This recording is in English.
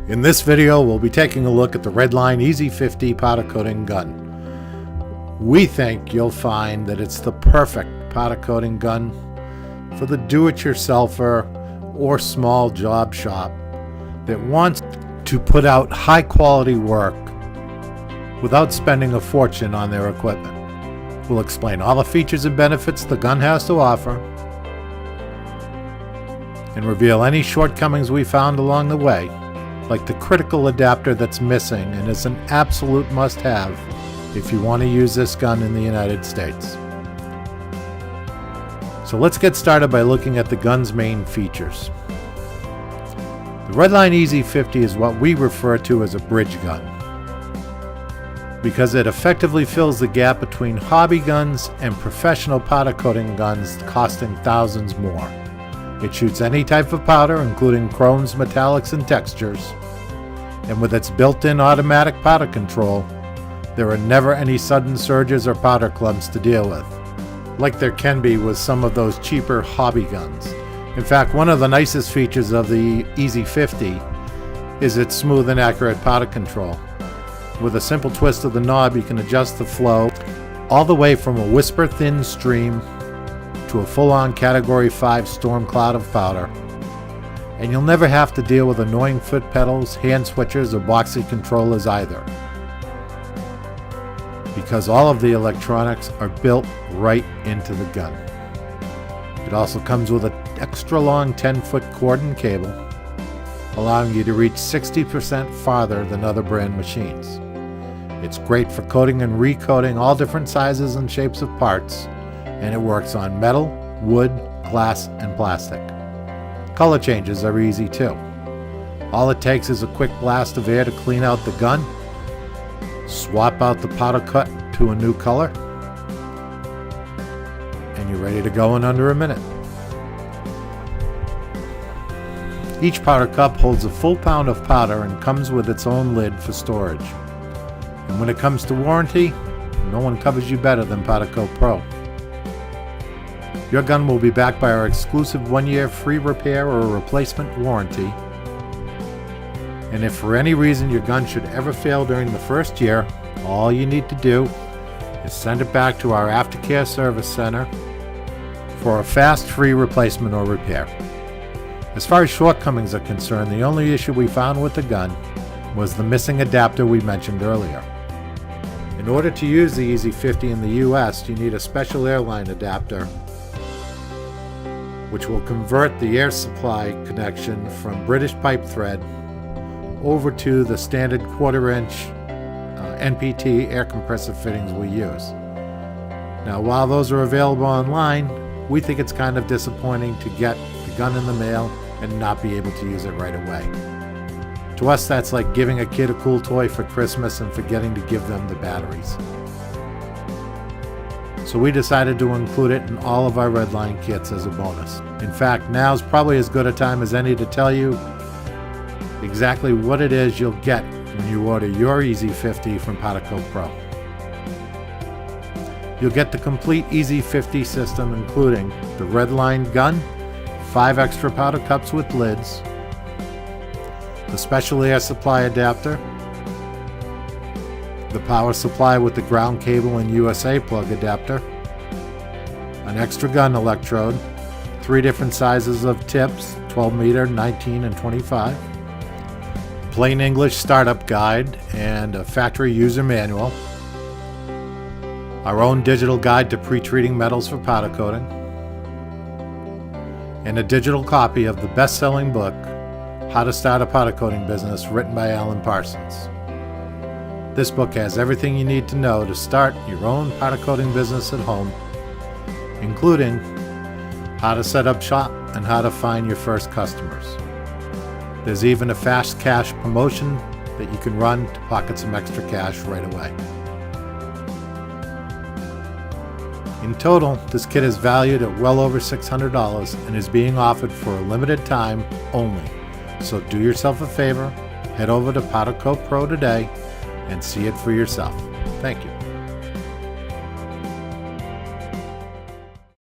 In this video, we'll be taking a look at the Redline EZ50 powder coating gun. We think you'll find that it's the perfect powder coating gun for the do-it-yourselfer or small job shop that wants to put out high quality work without spending a fortune on their equipment. We'll explain all the features and benefits the gun has to offer and reveal any shortcomings we found along the way, like the critical adapter that's missing and is an absolute must-have if you want to use this gun in the United States. So let's get started by looking at the gun's main features. The Redline EZ50 is what we refer to as a bridge gun, because it effectively fills the gap between hobby guns and professional powder coating guns costing thousands more. It shoots any type of powder, including chromes, metallics, and textures, and with its built-in automatic powder control, there are never any sudden surges or powder clumps to deal with, like there can be with some of those cheaper hobby guns. In fact, one of the nicest features of the EZ50 is its smooth and accurate powder control. With a simple twist of the knob, you can adjust the flow all the way from a whisper-thin stream to a full-on Category 5 storm cloud of powder. And you'll never have to deal with annoying foot pedals, hand switchers, or boxy controllers either, because all of the electronics are built right into the gun. It also comes with an extra long 10-foot cord and cable, allowing you to reach 60% farther than other brand machines. It's great for coating and recoating all different sizes and shapes of parts, and it works on metal, wood, glass, and plastic. Color changes are easy too. All it takes is a quick blast of air to clean out the gun, swap out the powder cut to a new color, and you're ready to go in under a minute. Each powder cup holds a full pound of powder and comes with its own lid for storage. And when it comes to warranty, no one covers you better than PowderCoat Pro. Your gun will be backed by our exclusive 1-year free repair or replacement warranty. And if for any reason your gun should ever fail during the first year, all you need to do is send it back to our aftercare service center for a fast free replacement or repair. As far as shortcomings are concerned, the only issue we found with the gun was the missing adapter we mentioned earlier. In order to use the EZ50 in the U.S., you need a special airline adapter, which will convert the air supply connection from British pipe thread over to the standard 1/4-inch NPT air compressor fittings we use. Now, while those are available online, we think it's kind of disappointing to get the gun in the mail and not be able to use it right away. To us, that's like giving a kid a cool toy for Christmas and forgetting to give them the batteries. So we decided to include it in all of our Redline kits as a bonus. In fact, now's probably as good a time as any to tell you exactly what it is you'll get when you order your EZ50 from PowderCoat Pro. You'll get the complete EZ50 system, including the Redline gun, 5 extra powder cups with lids, the special air supply adapter, the power supply with the ground cable and U.S.A plug adapter, an extra gun electrode, 3 different sizes of tips, 12 meter, 19, and 25, plain English startup guide, and a factory user manual, our own digital guide to pre-treating metals for powder coating, and a digital copy of the best-selling book, How to Start a Powder Coating Business, written by Alan Parsons. This book has everything you need to know to start your own powder coating business at home, including how to set up shop and how to find your first customers. There's even a fast cash promotion that you can run to pocket some extra cash right away. In total, this kit is valued at well over $600 and is being offered for a limited time only. So do yourself a favor, head over to PowderCoat Pro today and see it for yourself. Thank you.